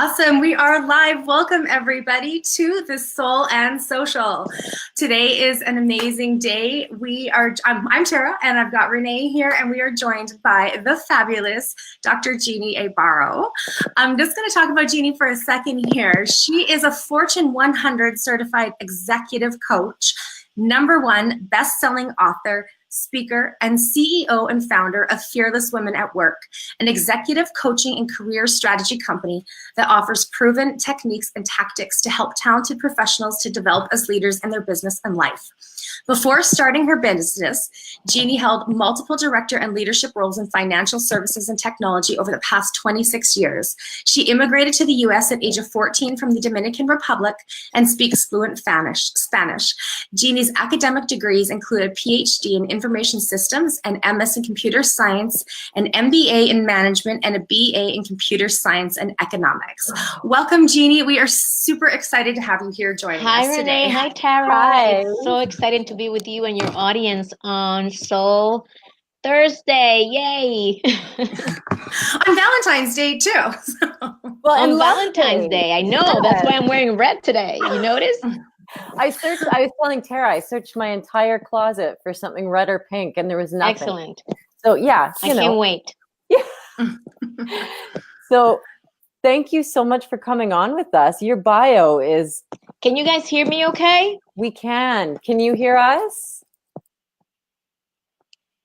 Awesome. We are live. Welcome everybody to the Soul and Social. Today is an amazing day. I'm Tara and I've got Renee here and we are joined by the fabulous Dr. Ginny A. Baro. I'm just going to talk about Ginny for a second here. She is a Fortune 100 certified executive coach, #1 best-selling author, speaker, and CEO and founder of Fearless Women at Work, an executive coaching and career strategy company that offers proven techniques and tactics to help talented professionals to develop as leaders in their business and life. Before starting her business, Ginny held multiple director and leadership roles in financial services and technology over the past 26 years. She immigrated to the US at age of 14 from the Dominican Republic and speaks fluent Spanish. Ginny's academic degrees include a PhD in information systems, an MS in computer science, an MBA in management, and a BA in computer science and economics. Welcome, Ginny. We are super excited to have you here joining us today. Renee. Hi, Tara. Hi. It's so exciting to be with you and your audience on Soul Thursday. Yay! On Valentine's Day, too. Well, on Valentine's Day. I know. That's why I'm wearing red today. You notice? I was telling Tara, I searched my entire closet for something red or pink and there was nothing. Excellent. So yeah, I can't wait. Yeah. So thank you so much for coming on with us. Your bio is... Can you guys hear me okay? We can. Can you hear us?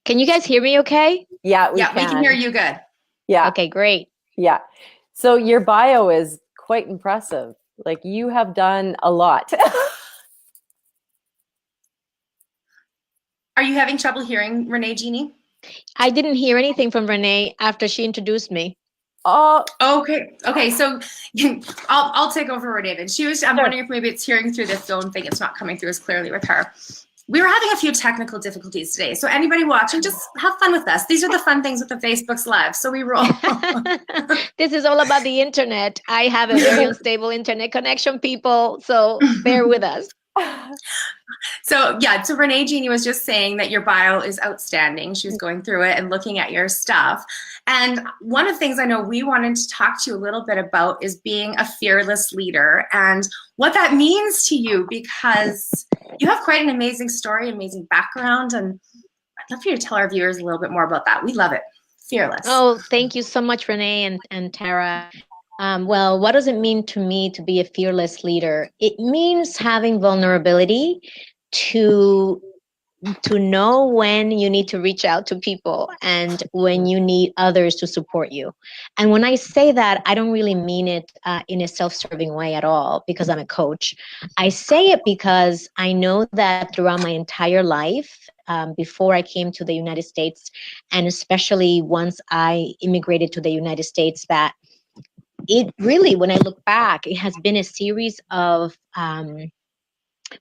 Can you guys hear me okay? Yeah, we can hear you good. Yeah. Okay, great. Yeah. So your bio is quite impressive. Like you have done a lot. Are you having trouble hearing Renee, Ginny? I didn't hear anything from Renee after she introduced me. Oh, okay. Okay, so I'll take over Renee then. I'm wondering if maybe it's hearing through this phone thing. It's not coming through as clearly with her. We were having a few technical difficulties today. So anybody watching, just have fun with us. These are the fun things with the Facebook's live. So we roll. This is all about the internet. I have a very unstable internet connection, people. So bear with us. So Renee, Ginny was just saying that your bio is outstanding. She was going through it and looking at your stuff. And one of the things I know we wanted to talk to you a little bit about is being a fearless leader and what that means to you, because you have quite an amazing story, amazing background, and I'd love for you to tell our viewers a little bit more about that. We love it. Fearless. Oh, thank you so much, Renee and Tara. Well, what does it mean to me to be a fearless leader? It means having vulnerability to know when you need to reach out to people and when you need others to support you. And when I say that, I don't really mean it in a self-serving way at all because I'm a coach. I say it because I know that throughout my entire life, before I came to the United States, and especially once I immigrated to the United States, that it really, when I look back, it has been a series of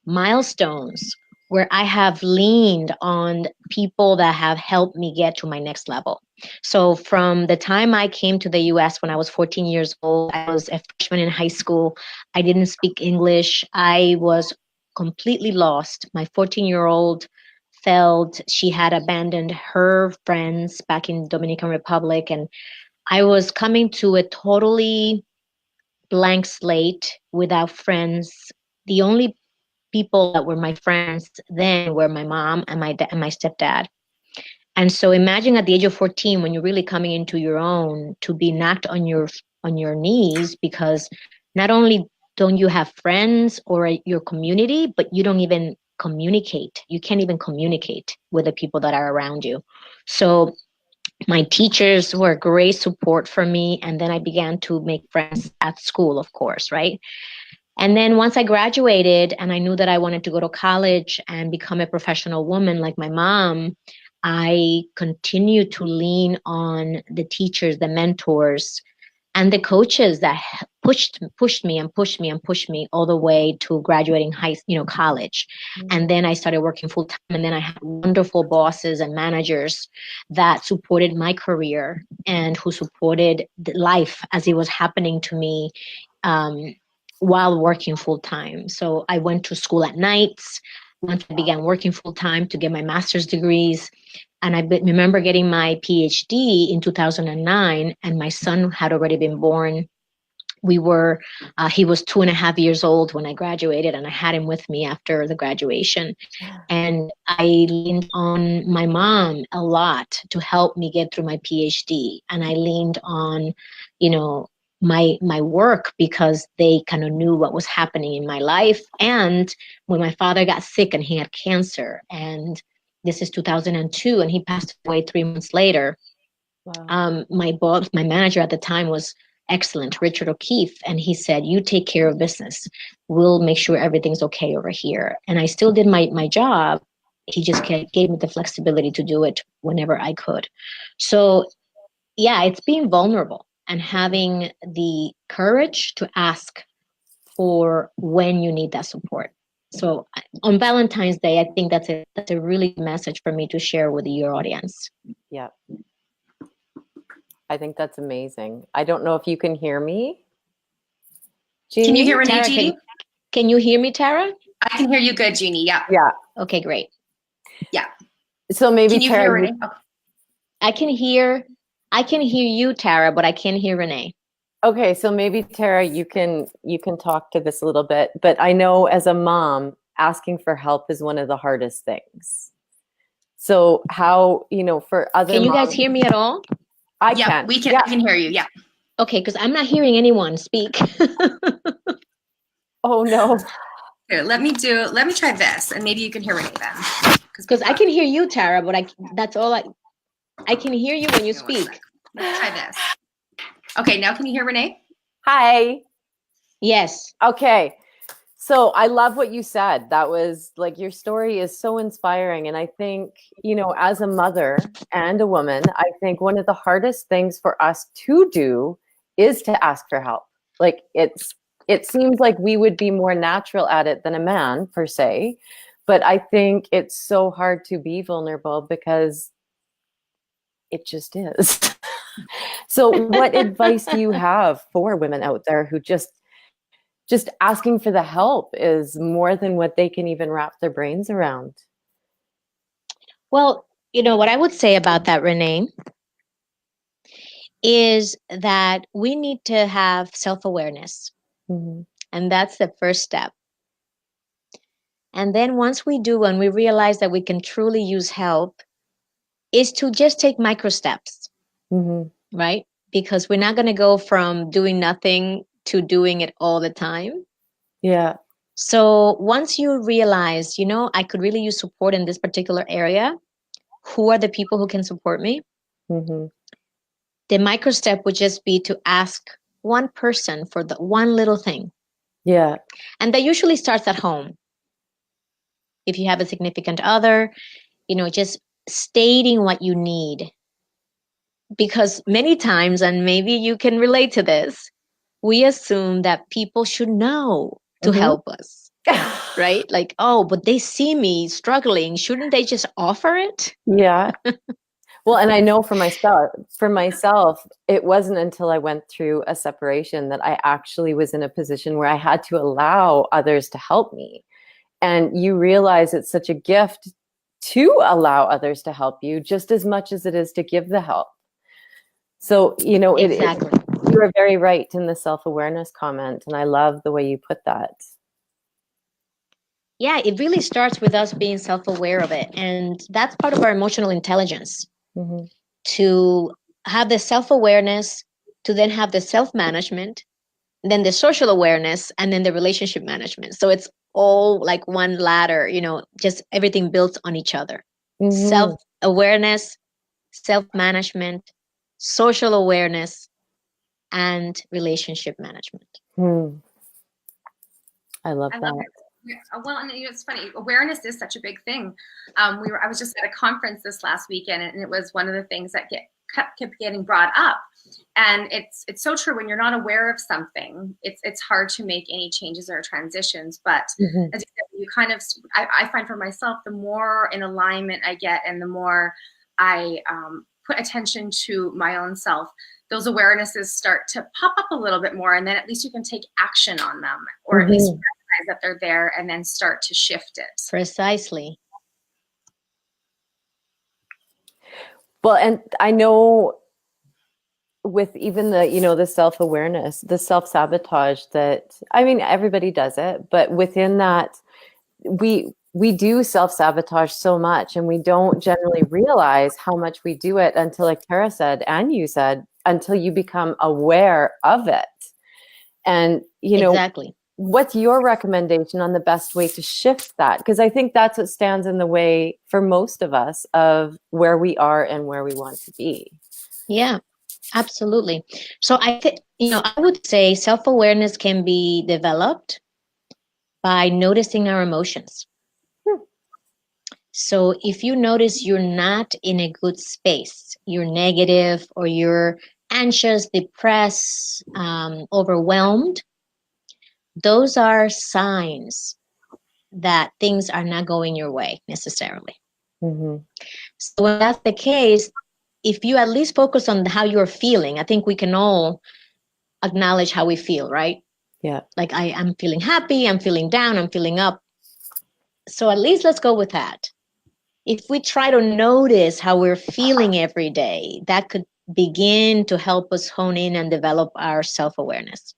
milestones where I have leaned on people that have helped me get to my next level. So from the time I came to the US when I was 14 years old, I was a freshman in high school. I didn't speak English. I was completely lost. My 14-year-old felt she had abandoned her friends back in Dominican Republic, and I was coming to a totally blank slate without friends. The only people that were my friends then were my mom and my stepdad. And so imagine at the age of 14, when you're really coming into your own, to be knocked on your knees because not only don't you have friends or your community, but you don't even communicate. You can't even communicate with the people that are around you. So my teachers were great support for me. And then I began to make friends at school, of course, right? And then once I graduated and I knew that I wanted to go to college and become a professional woman like my mom, I continued to lean on the teachers, the mentors, and the coaches that pushed me all the way to graduating college. Mm-hmm. And then I started working full time, and then I had wonderful bosses and managers that supported my career and who supported the life as it was happening to me while working full time. So I went to school at nights once I began working full time to get my master's degrees. And I remember getting my PhD in 2009, and my son had already been born he was 2.5 years old when I graduated, and I had him with me after the graduation. And I leaned on my mom a lot to help me get through my PhD. And I leaned on, my work, because they kind of knew what was happening in my life. And when my father got sick and he had cancer, and this is 2002, and he passed away 3 months later. Wow. My manager at the time was excellent, Richard O'Keefe, and he said, "You take care of business. We'll make sure everything's okay over here." And I still did my job. He just gave me the flexibility to do it whenever I could. So yeah, it's being vulnerable and having the courage to ask for when you need that support. So on Valentine's Day, I think that's a really good message for me to share with your audience. Yeah. I think that's amazing. I don't know if you can hear me. Ginny? Can you hear Renee, Tara, Ginny? Can you hear me, Tara? I can hear you good, Ginny. Yeah. Yeah. Okay, great. Yeah. So maybe can you Tara, hear Renee? I can hear you, Tara, but I can't hear Renee. Okay, so maybe Tara, you can talk to this a little bit. But I know as a mom, asking for help is one of the hardest things. So how, for other Can you moms, guys hear me at all? I yeah, can. we can. Yeah. I can hear you. Yeah. Okay, because I'm not hearing anyone speak. Oh no. Here, let me try this, and maybe you can hear Renee then. Because I can hear you, Tara, but that's all I can hear you when you speak. Let's try this. Okay, now can you hear Renee? Hi. Yes. Okay. So I love what you said. That was like, your story is so inspiring. And I think, as a mother and a woman, I think one of the hardest things for us to do is to ask for help. Like it seems like we would be more natural at it than a man per se. But I think it's so hard to be vulnerable because it just is. So what advice do you have for women out there who just asking for the help is more than what they can even wrap their brains around? Well, what I would say about that, Renee, is that we need to have self-awareness. Mm-hmm. And that's the first step. And then once we do, and we realize that we can truly use help, is to just take micro steps, mm-hmm. right? Because we're not going to go from doing nothing to doing it all the time. Yeah. So once you realize, I could really use support in this particular area, who are the people who can support me? Mm-hmm. The micro step would just be to ask one person for the one little thing. Yeah. And that usually starts at home. If you have a significant other, just stating what you need. Because many times, and maybe you can relate to this, we assume that people should know to mm-hmm. help us, right? Like, oh, but they see me struggling. Shouldn't they just offer it? Yeah. Well, and I know for myself, it wasn't until I went through a separation that I actually was in a position where I had to allow others to help me. And you realize it's such a gift to allow others to help you just as much as it is to give the help. So, exactly. You are very right in the self-awareness comment. And I love the way you put that. Yeah, it really starts with us being self-aware of it. And that's part of our emotional intelligence. Mm-hmm. To have the self-awareness, to then have the self-management, then the social awareness, and then the relationship management. So it's all like one ladder, just everything built on each other. Mm-hmm. Self-awareness, self-management, social awareness, and relationship management. I love that. Well, and it's funny. Awareness is such a big thing. I was just at a conference this last weekend, and it was one of the things that kept getting brought up. And it's so true. When you're not aware of something, it's hard to make any changes or transitions. But mm-hmm. as you said, I find for myself, the more in alignment I get, and the more I put attention to my own self, those awarenesses start to pop up a little bit more, and then at least you can take action on them, or mm-hmm. at least recognize that they're there, and then start to shift it. Precisely. Well, and I know with even the, you know, the self-awareness, the self-sabotage that, I mean, everybody does it, but within that, we do self-sabotage so much, and we don't generally realize how much we do it until, like Tara said, and you said, until you become aware of it. And, you know, Exactly. what's your recommendation on the best way to shift that? Because I think that's what stands in the way for most of us of where we are and where we want to be. Yeah, absolutely. So I think, I would say self-awareness can be developed by noticing our emotions. So if you notice you're not in a good space, you're negative or you're anxious, depressed, overwhelmed, those are signs that things are not going your way necessarily. Mm-hmm. So when that's the case, if you at least focus on how you're feeling, I think we can all acknowledge how we feel, right? Yeah. Like I'm feeling happy, I'm feeling down, I'm feeling up. So at least let's go with that. If we try to notice how we're feeling every day, that could begin to help us hone in and develop our self-awareness.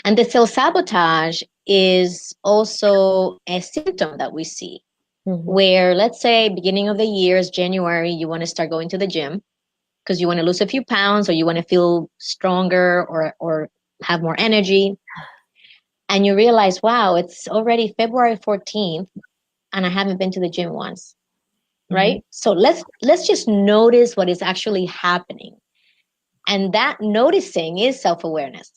And the self-sabotage is also a symptom that we see, where let's say beginning of the year is January, you want to start going to the gym because you want to lose a few pounds or you want to feel stronger or have more energy. And you realize, wow, it's already February 14th and I haven't been to the gym once. Right? So let's just notice what is actually happening. And that noticing is self-awareness.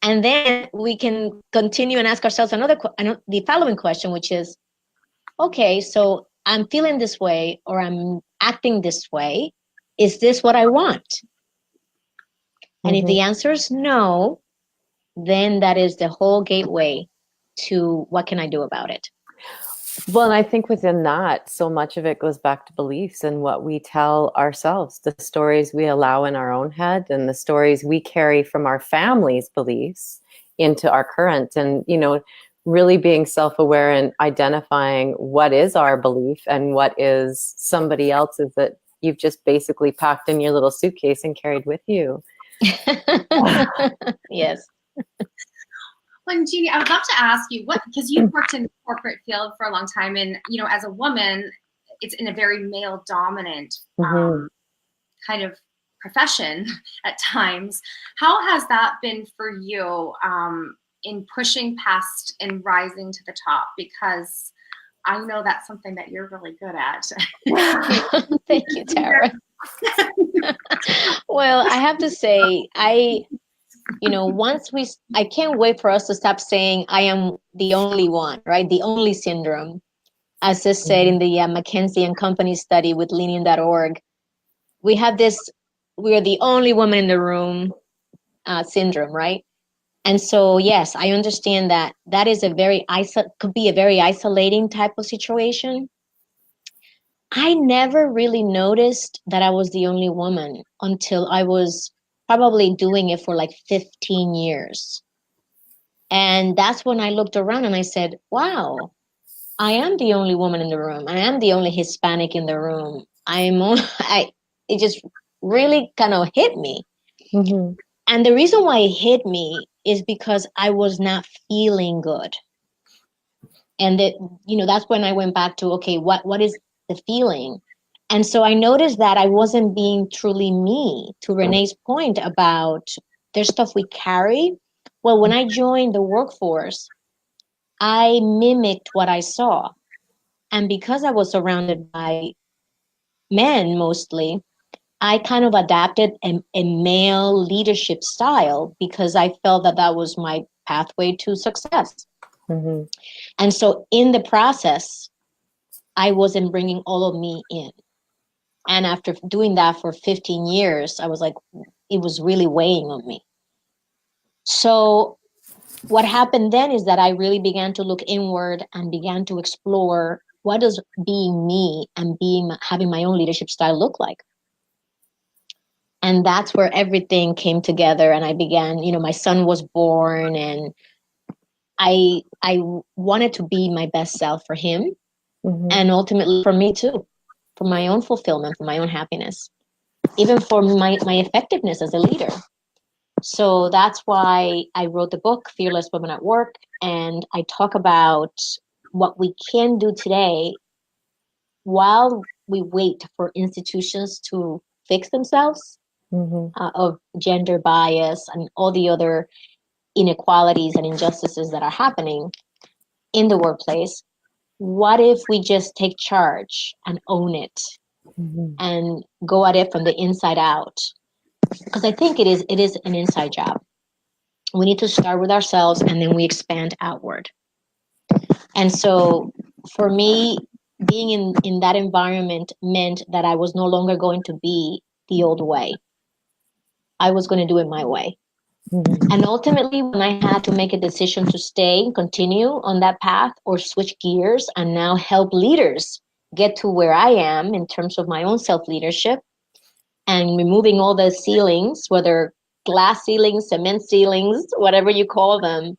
And then we can continue and ask ourselves the following question, which is, okay, so I'm feeling this way or I'm acting this way. Is this what I want? And if the answer is no, then that is the whole gateway to what can I do about it? Well, and I think within that, so much of it goes back to beliefs and what we tell ourselves, the stories we allow in our own head and the stories we carry from our family's beliefs into our current. And, you know, really being self-aware and identifying what is our belief and what is somebody else's that you've just basically packed in your little suitcase and carried with you. Yes. Well, Ginny, I would love to ask you because you've worked in the corporate field for a long time, and as a woman, it's in a very male-dominant kind of profession at times. How has that been for you in pushing past and rising to the top? Because I know that's something that you're really good at. Thank you, Tara. Well, I have to say, I can't wait for us to stop saying I am the only one, right? The only syndrome. As I said in the McKinsey and Company study with Leaning.org, we have we are the only woman in the room syndrome, right? And so, yes, I understand that is could be a very isolating type of situation. I never really noticed that I was the only woman until I was probably doing it for like 15 years. And that's when I looked around and I said, wow, I am the only woman in the room. I am the only Hispanic in the room. It just really kind of hit me. And the reason why it hit me is because I was not feeling good. And that's when I went back to, okay, what is the feeling? And so I noticed that I wasn't being truly me, to Renee's point about there's stuff we carry. Well, when I joined the workforce, I mimicked what I saw. And because I was surrounded by men mostly, I kind of adapted a male leadership style because I felt that was my pathway to success. And so in the process, I wasn't bringing all of me in. And after doing that for 15 years, I was like, it was really weighing on me. So what happened then is that I really began to look inward and began to explore what does being me and having my own leadership style look like. And that's where everything came together. And I began, my son was born and I wanted to be my best self for him and ultimately for me too, for my own fulfillment, for my own happiness. even for my effectiveness as a leader. So that's why I wrote the book, Fearless Women at Work, and I talk about what we can do today while we wait for institutions to fix themselves of gender bias and all the other inequalities and injustices that are happening in the workplace. What if we just take charge and own it and go at it from the inside out? Because I think it is an inside job. We need to start with ourselves and then we expand outward. And so for me, being in that environment meant that I was no longer going to be the old way. I was going to do it my way. And ultimately, when I had to make a decision to stay, continue on that path, or switch gears and now help leaders get to where I am in terms of my own self-leadership and removing all the ceilings, whether glass ceilings, cement ceilings, whatever you call them,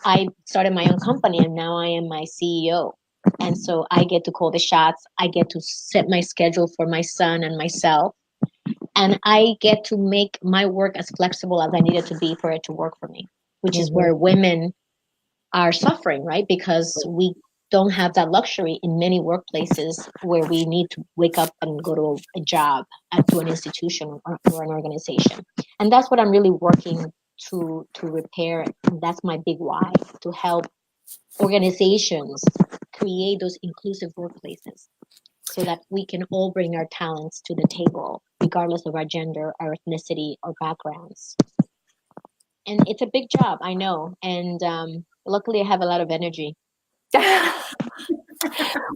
I started my own company and now I am my CEO. And so I get to call the shots. I get to set my schedule for my son and myself. And I get to make my work as flexible as I need it to be for it to work for me, which is where women are suffering, right? Because we don't have that luxury in many workplaces where we need to wake up and go to a job to an institution or an organization. And that's what I'm really working to repair. And that's my big why, to help organizations create those inclusive workplaces so that we can all bring our talents to the table, regardless of our gender, our ethnicity, or backgrounds. And it's a big job, I know. And luckily, I have a lot of energy.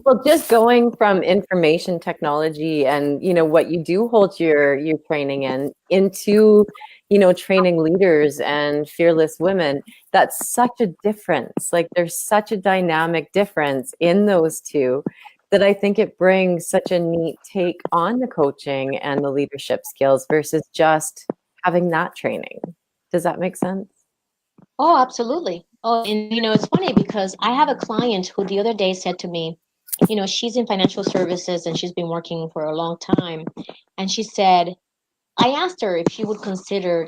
Well, just going from information technology and, you know, what you do hold your training in into, you know, training leaders and fearless women, that's such a difference. Like there's such a dynamic difference in those two that I think it brings such a neat take on the coaching and the leadership skills versus just having that training. Does that make sense? Oh, absolutely. Oh, and you know, it's funny because I have a client who the other day said to me, you know, she's in financial services and she's been working for a long time. And she said, I asked her if she would consider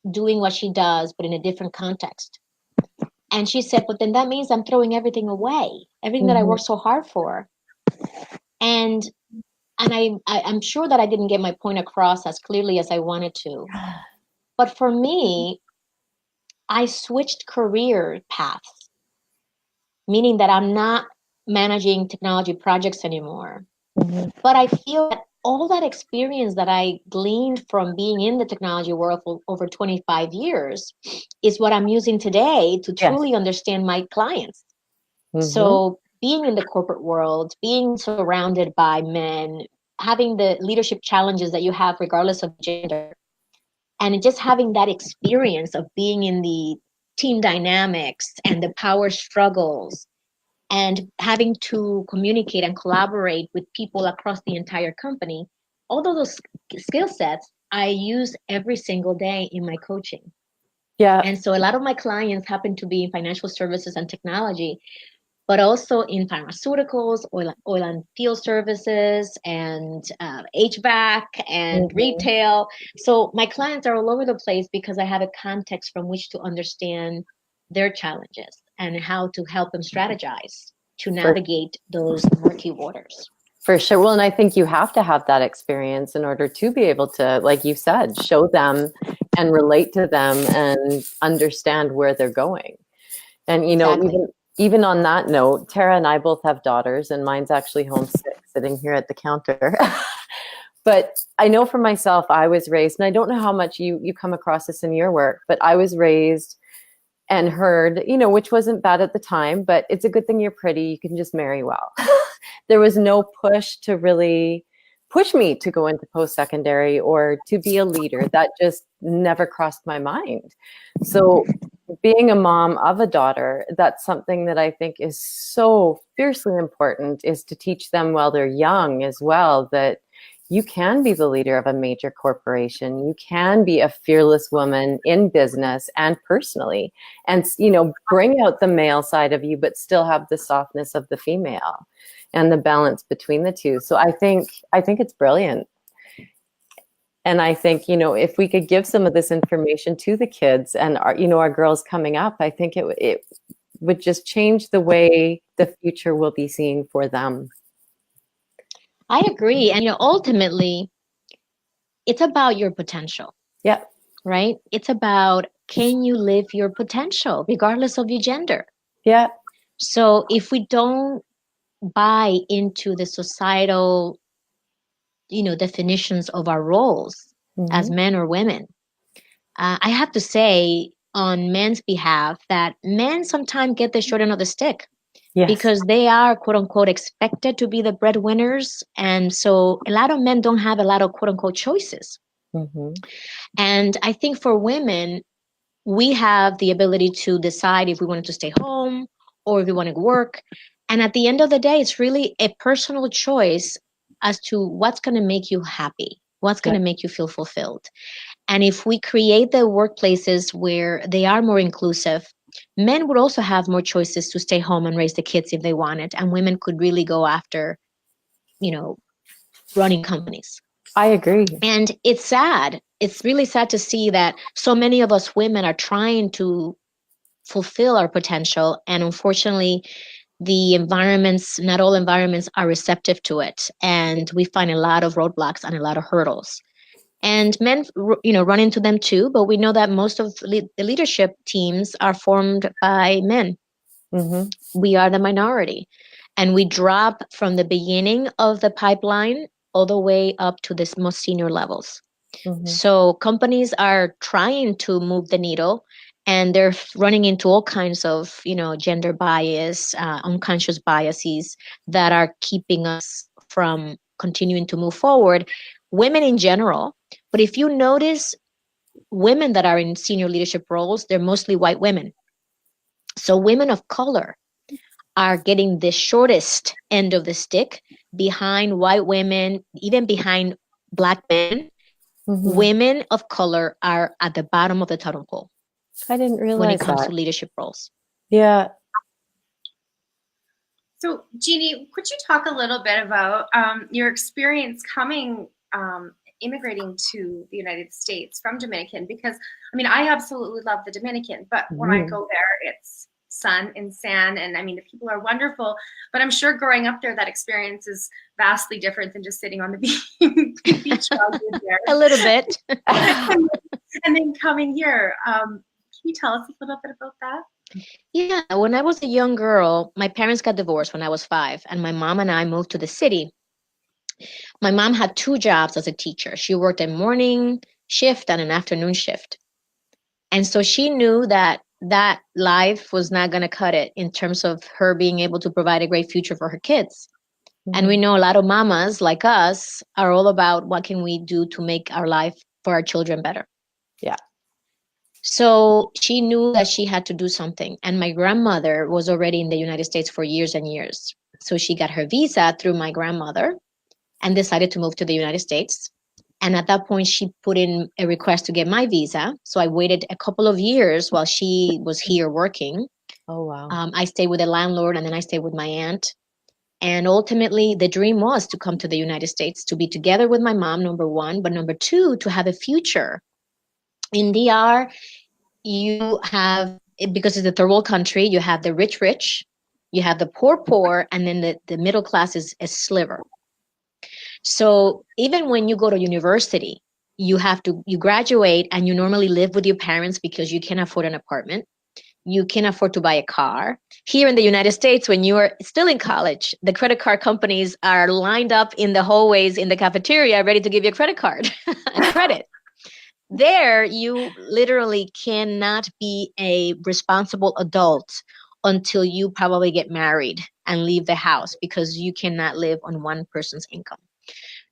doing what she does, but in a different context. And she said, but then that means I'm throwing everything away, everything that I worked so hard for. And I'm sure that I didn't get my point across as clearly as I wanted to. But for me, I switched career paths, meaning that I'm not managing technology projects anymore. But I feel that all that experience that I gleaned from being in the technology world for over 25 years is what I'm using today to truly understand my clients. So being in the corporate world, being surrounded by men, having the leadership challenges that you have regardless of gender, and just having that experience of being in the team dynamics and the power struggles and having to communicate and collaborate with people across the entire company, all of those skill sets I use every single day in my coaching. Yeah. And so a lot of my clients happen to be in financial services and technology, but also in pharmaceuticals, oil and field services, and HVAC and retail. So my clients are all over the place because I have a context from which to understand their challenges and how to help them strategize to navigate those murky waters. For sure. Well, and I think you have to have that experience in order to be able to, like you said, show them and relate to them and understand where they're going. And, you know, even on that note, Tara and I both have daughters, and mine's actually homesick sitting here at the counter. But I know for myself, I was raised, and I don't know how much you come across this in your work, but I was raised and heard, you know, which wasn't bad at the time, but it's a good thing you're pretty. You can just marry well. There was no push to really push me to go into post-secondary or to be a leader. That just never crossed my mind. So being a mom of a daughter, that's something that I think is so fiercely important, is to teach them while they're young as well, that you can be the leader of a major corporation. You can be a fearless woman in business and personally, and, you know, bring out the male side of you, but still have the softness of the female and the balance between the two. So I think it's brilliant. And I think, if we could give some of this information to the kids and our girls coming up, I think it would just change the way the future will be seen for them. I agree. And ultimately, it's about your potential. Yeah. Right? It's about, can you live your potential regardless of your gender? Yeah. So if we don't buy into the societal, definitions of our roles as men or women, I have to say on men's behalf that men sometimes get the short end of the stick. Yes. Because they are, quote unquote, expected to be the breadwinners. And so a lot of men don't have a lot of, quote unquote, choices. And I think for women, we have the ability to decide if we wanted to stay home or if we want to work. And at the end of the day, it's really a personal choice as to what's going to make you happy, what's going to make you feel fulfilled. And if we create the workplaces where they are more inclusive, men would also have more choices to stay home and raise the kids if they wanted. And women could really go after, running companies. I agree. And it's sad. It's really sad to see that so many of us women are trying to fulfill our potential. And unfortunately, the environments, not all environments are receptive to it. And we find a lot of roadblocks and a lot of hurdles. And men, run into them too. But we know that most of the leadership teams are formed by men. We are the minority. And we drop from the beginning of the pipeline all the way up to the most senior levels. So companies are trying to move the needle, and they're running into all kinds of, gender bias, unconscious biases that are keeping us from continuing to move forward. Women in general, but if you notice women that are in senior leadership roles, they're mostly white women. So women of color are getting the shortest end of the stick behind white women, even behind Black men. Women of color are at the bottom of the totem pole. I didn't realize when it comes that. to leadership roles. Yeah. So, Ginny, could you talk a little bit about your experience immigrating to the United States from Dominican? Because, I absolutely love the Dominican, but when I go there, it's sun and sand, and the people are wonderful, but I'm sure growing up there, that experience is vastly different than just sitting on the beach while you're there. A little bit. And then coming here, can you tell us a little bit about that? Yeah, when I was a young girl, my parents got divorced when I was 5, and my mom and I moved to the city. My mom had 2 jobs as a teacher. She worked a morning shift and an afternoon shift. And so she knew that life was not going to cut it in terms of her being able to provide a great future for her kids. And we know a lot of mamas like us are all about what can we do to make our life for our children better. Yeah. So she knew that she had to do something. And my grandmother was already in the United States for years and years. So she got her visa through my grandmother and decided to move to the United States. And at that point, she put in a request to get my visa. So I waited a couple of years while she was here working. Oh, wow. I stayed with a landlord, and then I stayed with my aunt. And ultimately, the dream was to come to the United States, to be together with my mom, number 1, but number 2, to have a future. In DR, you have, because it's a third world country, you have the rich, you have the poor, and then the middle class is a sliver. So even when you go to university, you graduate and you normally live with your parents because you can't afford an apartment. You can't afford to buy a car. Here in the United States, when you are still in college, the credit card companies are lined up in the hallways in the cafeteria ready to give you a credit card and credit. There, you literally cannot be a responsible adult until you probably get married and leave the house because you cannot live on one person's income.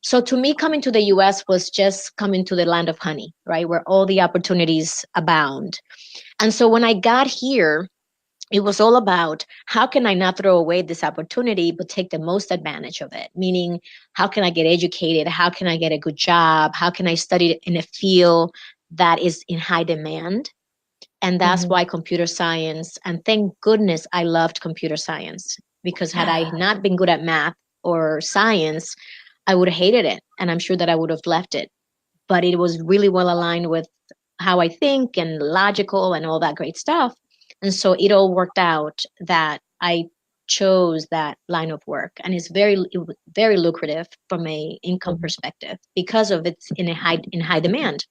So to me, coming to the US was just coming to the land of honey, right? Where all the opportunities abound. And so when I got here, it was all about how can I not throw away this opportunity, but take the most advantage of it? Meaning, how can I get educated? How can I get a good job? How can I study in a field that is in high demand? And that's why computer science, and thank goodness I loved computer science, because had I not been good at math or science, I would have hated it. And I'm sure that I would have left it. but it was really well aligned with how I think and logical and all that great stuff. And so it all worked out that I chose that line of work, and it was very lucrative from a income perspective because of it's in high demand.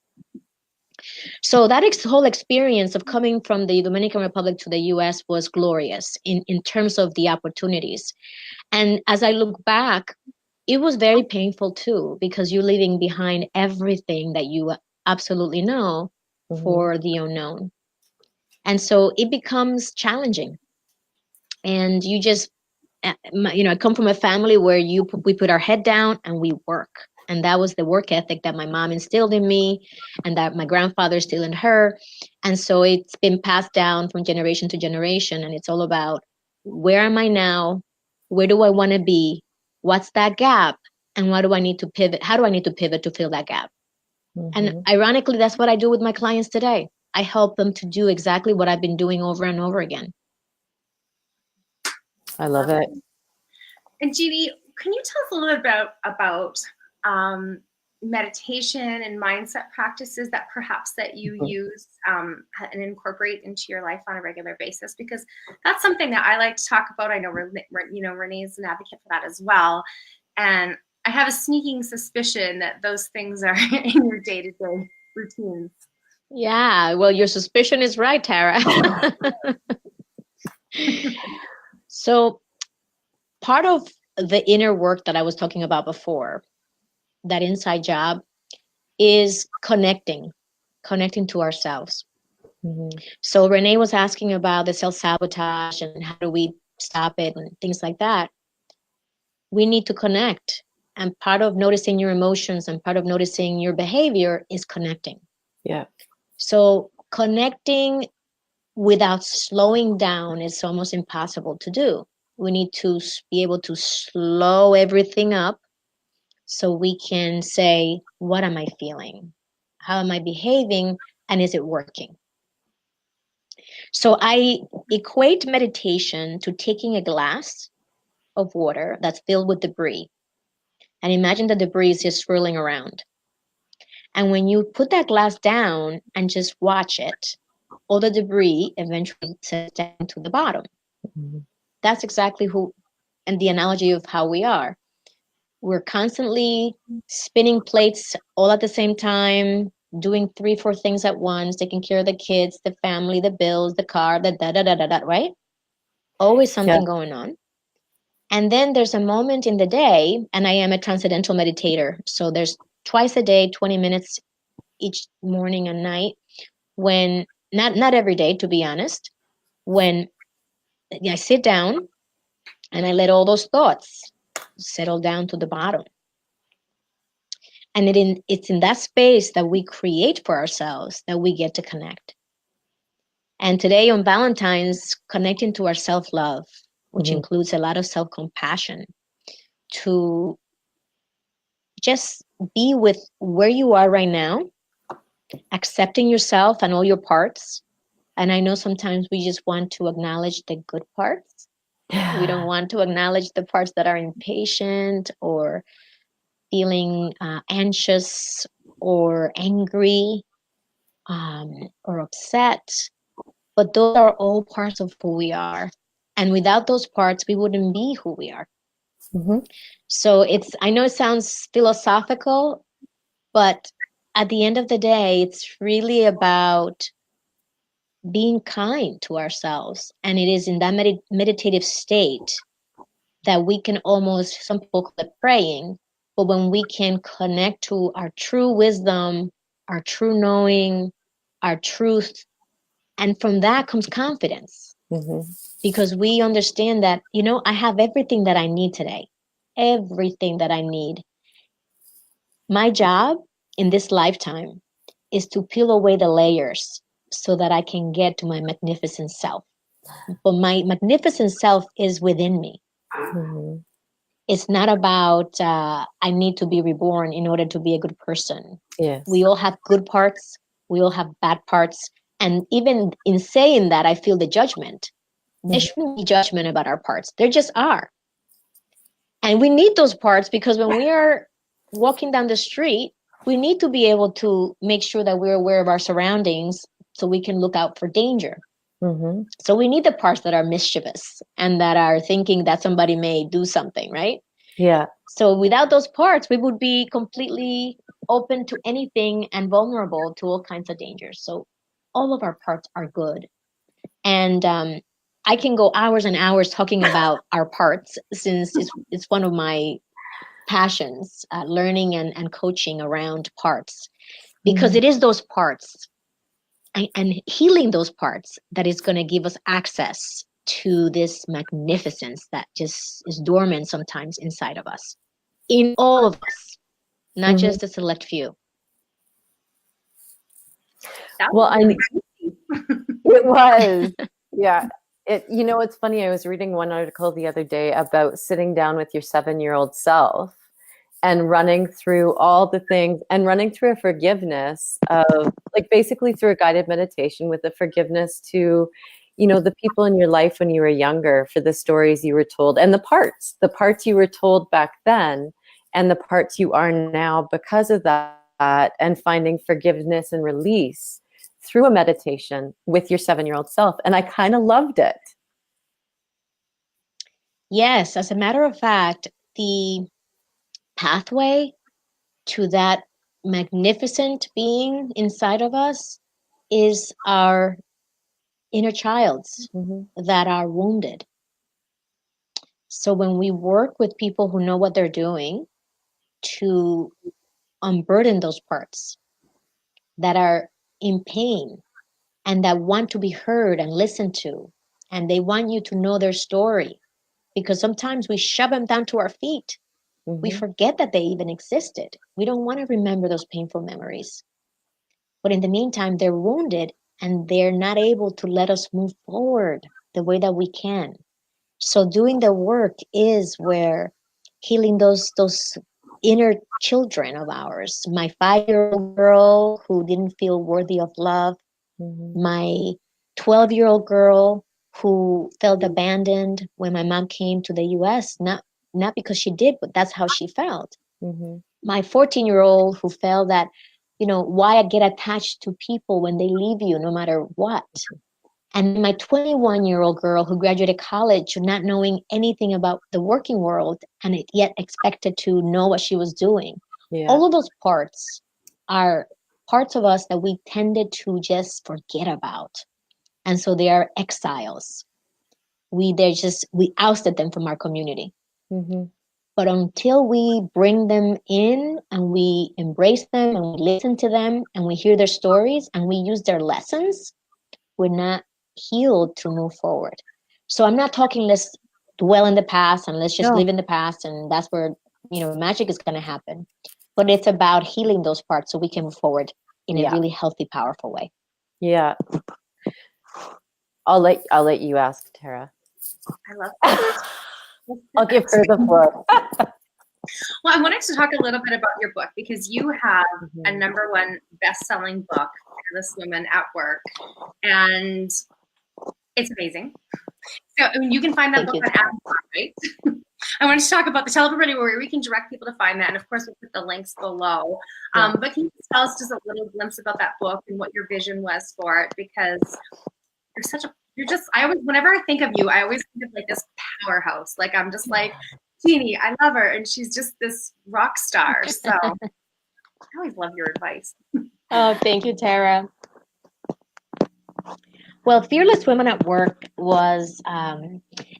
So that whole experience of coming from the Dominican Republic to the US was glorious in terms of the opportunities. And as I look back, it was very painful too, because you're leaving behind everything that you absolutely know for the unknown. And so it becomes challenging. And you just, I come from a family where we put our head down and we work. And that was the work ethic that my mom instilled in me and that my grandfather instilled in her. And so it's been passed down from generation to generation. And it's all about, where am I now? Where do I want to be? What's that gap? And what do I need to pivot? How do I need to pivot to fill that gap? And ironically, that's what I do with my clients today. I help them to do exactly what I've been doing over and over again. I love it. And Ginny, can you tell us a little bit about meditation and mindset practices that perhaps that you use and incorporate into your life on a regular basis? Because that's something that I like to talk about. I know Renee's an advocate for that as well. And I have a sneaking suspicion that those things are in your day-to-day routines. Yeah, well, your suspicion is right, Tara. So part of the inner work that I was talking about before, that inside job, is connecting to ourselves. So Renee was asking about the self-sabotage and how do we stop it and things like that. We need to connect. And part of noticing your emotions and part of noticing your behavior is connecting. Yeah. So connecting without slowing down is almost impossible to do. We need to be able to slow everything up so we can say, what am I feeling? How am I behaving? And is it working? So I equate meditation to taking a glass of water that's filled with debris. And imagine the debris is just swirling around. And when you put that glass down and just watch it, all the debris eventually sets down to the bottom. That's exactly and the analogy of how we are. We're constantly spinning plates all at the same time, doing 3-4 things at once, taking care of the kids, the family, the bills, the car, the da-da-da-da-da, right? Always something going on. And then there's a moment in the day, and I am a transcendental meditator. So there's twice a day, 20 minutes each morning and night, when, not every day, to be honest, when I sit down and I let all those thoughts settle down to the bottom. And it's in that space that we create for ourselves that we get to connect. And today on Valentine's, connecting to our self-love, which includes a lot of self-compassion, to just be with where you are right now, accepting yourself and all your parts. And I know sometimes we just want to acknowledge the good parts. We don't want to acknowledge the parts that are impatient or feeling anxious or angry or upset. But those are all parts of who we are. And without those parts, we wouldn't be who we are. So I know it sounds philosophical, but at the end of the day, it's really about being kind to ourselves. And it is in that meditative state that we can almost, some people call it praying, but when we can connect to our true wisdom, our true knowing, our truth, and from that comes confidence. Because we understand that, I have everything that I need today. Everything that I need. My job in this lifetime is to peel away the layers so that I can get to my magnificent self. But my magnificent self is within me. It's not about I need to be reborn in order to be a good person. Yes. We all have good parts. We all have bad parts. And even in saying that, I feel the judgment. There shouldn't be judgment about our parts. There just are. And we need those parts because when we are walking down the street we need to be able to make sure that we're aware of our surroundings so we can look out for danger. Mm-hmm. So we need the parts that are mischievous and that are thinking that somebody may do something, right? Yeah. So without those parts, we would be completely open to anything and vulnerable to all kinds of dangers. So all of our parts are good. And I can go hours and hours talking about our parts, since it's one of my passions, learning and coaching around parts, because it is those parts and healing those parts that is going to give us access to this magnificence that just is dormant sometimes inside of us, in all of us, not just a select few. Well, it was, yeah. It's funny. I was reading one article the other day about sitting down with your 7-year-old self and running through all the things and running through a forgiveness of, like, basically through a guided meditation with a forgiveness to, the people in your life when you were younger, for the stories you were told and the parts you were told back then and the parts you are now because of that, and finding forgiveness and release through a meditation with your 7-year-old self. And I kind of loved it. Yes, as a matter of fact, the pathway to that magnificent being inside of us is our inner childs that are wounded. So when we work with people who know what they're doing to unburden those parts that are in pain and that want to be heard and listened to, and they want you to know their story, because sometimes we shove them down to our feet. We forget that they even existed. We don't want to remember those painful memories. But in the meantime, they're wounded and they're not able to let us move forward the way that we can. So doing the work is where healing those inner children of ours. My 5-year-old girl who didn't feel worthy of love, my 12-year-old girl who felt abandoned when my mom came to the US, not because she did, but that's how she felt. My 14-year-old who felt that, why I get attached to people when they leave you no matter what. And my 21-year-old girl who graduated college not knowing anything about the working world and yet expected to know what she was doing. Yeah. All of those parts are parts of us that we tended to just forget about. And so they are exiles. We ousted them from our community. But until we bring them in and we embrace them and we listen to them and we hear their stories and we use their lessons, we're not healed to move forward. So I'm not talking let's dwell in the past and let's just live in the past and that's where, magic is going to happen. But it's about healing those parts so we can move forward in a really healthy, powerful way. Yeah. I'll let you ask, Tara. I love that. I'll give her the floor. Well, I wanted to talk a little bit about your book because you have a #1 best-selling book, Fearless Women at Work, and it's amazing. So you can find that book on Amazon, right? I wanted to talk about tell everybody where we can direct people to find that, and of course we'll put the links below. But can you tell us just a little glimpse about that book and what your vision was for it? Because whenever I think of you, I always think of like this powerhouse. Like I'm just like, Ginny, I love her, and she's just this rock star. So I always love your advice. Oh, thank you, Tara. Well, Fearless Women at Work was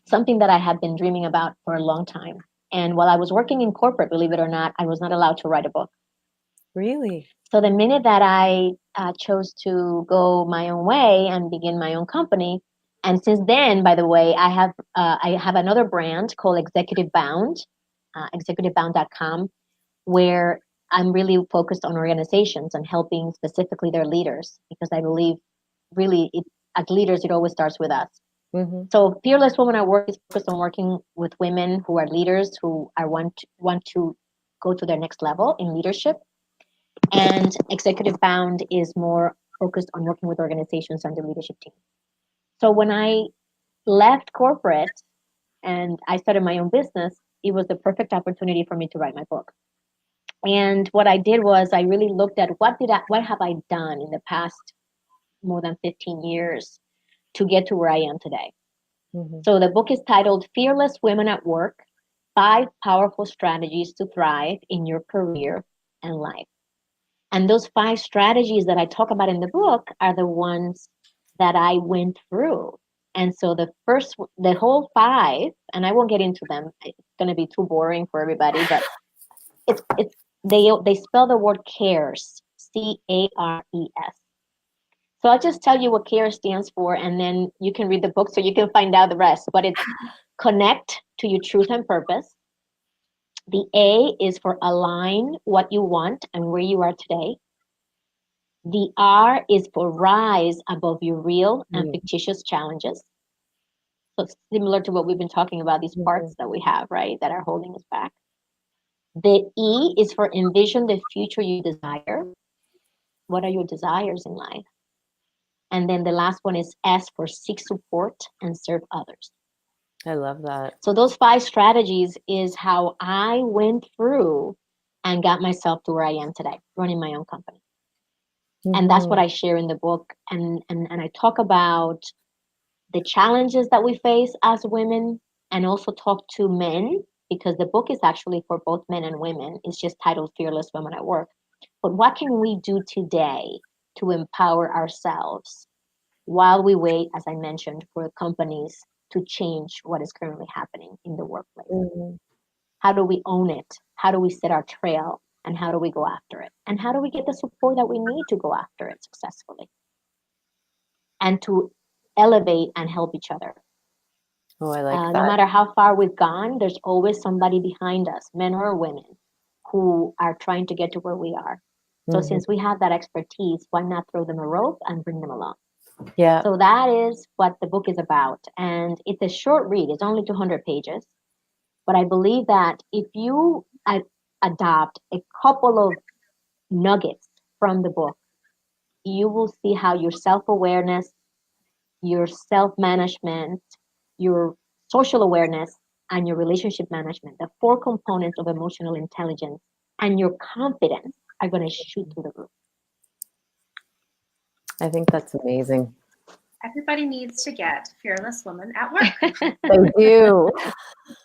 something that I had been dreaming about for a long time. And while I was working in corporate, believe it or not, I was not allowed to write a book. Really? So the minute that I chose to go my own way and begin my own company, and since then, by the way, I have another brand called Executive Bound, executivebound.com, where I'm really focused on organizations and helping specifically their leaders, because I believe really as leaders, it always starts with us. So Fearless Women at Work is focused on working with women who are leaders who want to go to their next level in leadership. And Executive Bound is more focused on working with organizations and the leadership team. So when I left corporate and I started my own business, it was the perfect opportunity for me to write my book. And what I did was I really looked at what have I done in the past more than 15 years to get to where I am today. Mm-hmm. So the book is titled Fearless Women at Work, 5 Powerful Strategies to Thrive in Your Career and Life. And those 5 strategies that I talk about in the book are the ones that I went through. And so the whole 5, and I won't get into them, it's going to be too boring for everybody, but they spell the word CARES, CARES. So I'll just tell you what CARE stands for, and then you can read the book so you can find out the rest. But it's connect to your truth and purpose. The A is for align what you want and where you are today. The R is for rise above your real and fictitious challenges. So it's similar to what we've been talking about, these parts that we have, right, that are holding us back. The E is for envision the future you desire. What are your desires in life? And then the last one is S for seek support and serve others. I love that. So those 5 strategies is how I went through and got myself to where I am today, running my own company. Mm-hmm. And that's what I share in the book. And I talk about the challenges that we face as women, and also talk to men, because the book is actually for both men and women. It's just titled Fearless Women at Work. But what can we do today to empower ourselves while we wait, as I mentioned, for companies to change what is currently happening in the workplace? Mm-hmm. How do we own it? How do we set our trail? And how do we go after it? And how do we get the support that we need to go after it successfully? And to elevate and help each other. Oh, I like that. No matter how far we've gone, there's always somebody behind us, men or women, who are trying to get to where we are. So since we have that expertise, why not throw them a rope and bring them along? Yeah. So that is what the book is about. And it's a short read. It's only 200 pages. But I believe that if you adopt a couple of nuggets from the book, you will see how your self-awareness, your self-management, your social awareness, and your relationship management, the 4 components of emotional intelligence, and your confidence are going to shoot through the roof. I think that's amazing. Everybody needs to get Fearless Women at Work. They do.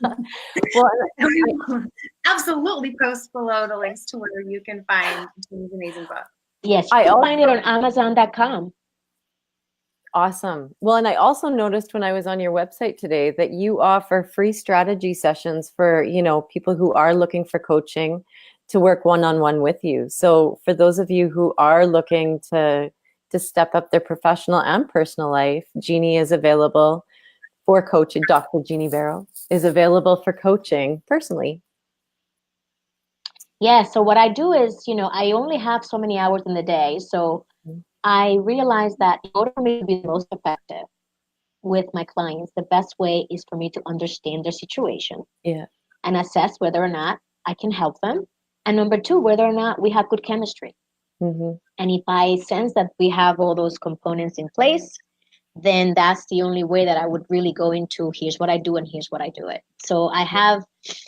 Well, absolutely post below the links to where you can find Ginny's amazing book. Yes, you can find it on Amazon.com. Awesome. Well, and I also noticed when I was on your website today that you offer free strategy sessions for, people who are looking for coaching to work one-on-one with you. So for those of you who are looking to step up their professional and personal life, Ginny is available for coaching. Dr. Ginny Baro is available for coaching personally. Yeah, so what I do is, I only have so many hours in the day. So I realized that in order for me to be the most effective with my clients, the best way is for me to understand their situation and assess whether or not I can help them. And number 2, whether or not we have good chemistry. Mm-hmm. And if I sense that we have all those components in place, then that's the only way that I would really go into here's what I do and here's what I do it. So I have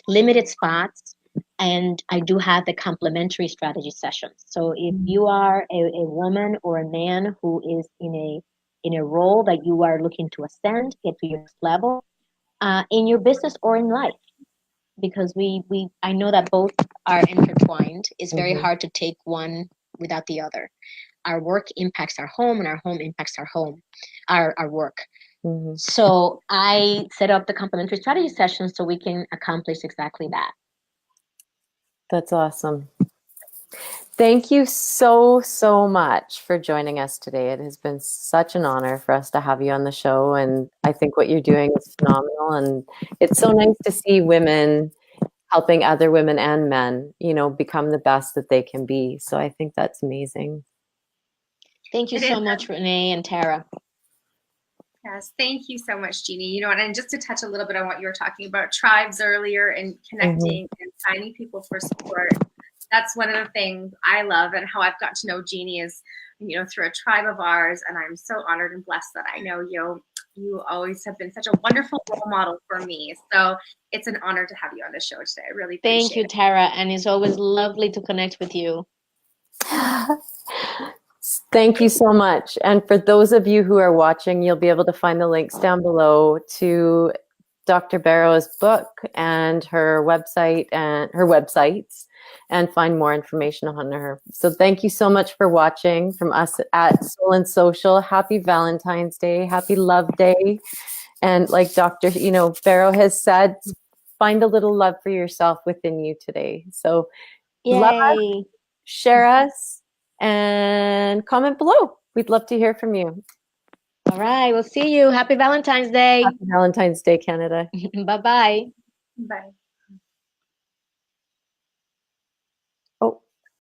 limited spots, and I do have the complementary strategy sessions. So if you are a woman or a man who is in a role that you are looking to ascend, get to your next level, in your business or in life, because I know that both are intertwined. It's very hard to take one without the other. Our work impacts our home, and our home impacts our work. Mm-hmm. So I set up the complementary strategy sessions so we can accomplish exactly that. That's awesome. Thank you so, so much for joining us today. It has been such an honor for us to have you on the show. And I think what you're doing is phenomenal. And it's so nice to see women helping other women and men, become the best that they can be. So I think that's amazing. Thank you so much, Renee and Tara. Yes, thank you so much, Ginny. And just to touch a little bit on what you were talking about, tribes earlier, and connecting and finding people for support. That's one of the things I love, and how I've got to know Ginny is, through a tribe of ours, and I'm so honored and blessed that I know You always have been such a wonderful role model for me. So it's an honor to have you on the show today. I really appreciate Thank you, it. Tara, and it's always lovely to connect with you. Thank you so much. And for those of you who are watching, you'll be able to find the links down below to Dr. Baro's book and her website and her websites, and find more information on her. So thank you so much for watching from us at Soul and Social. Happy Valentine's Day. Happy Love Day. And like Dr. Baro has said, find a little love for yourself within you today. So love us, Yay. share us, and comment below. We'd love to hear from you. All right, we'll see you. Happy Valentine's Day. Happy Valentine's Day, Canada. Bye-bye. Bye.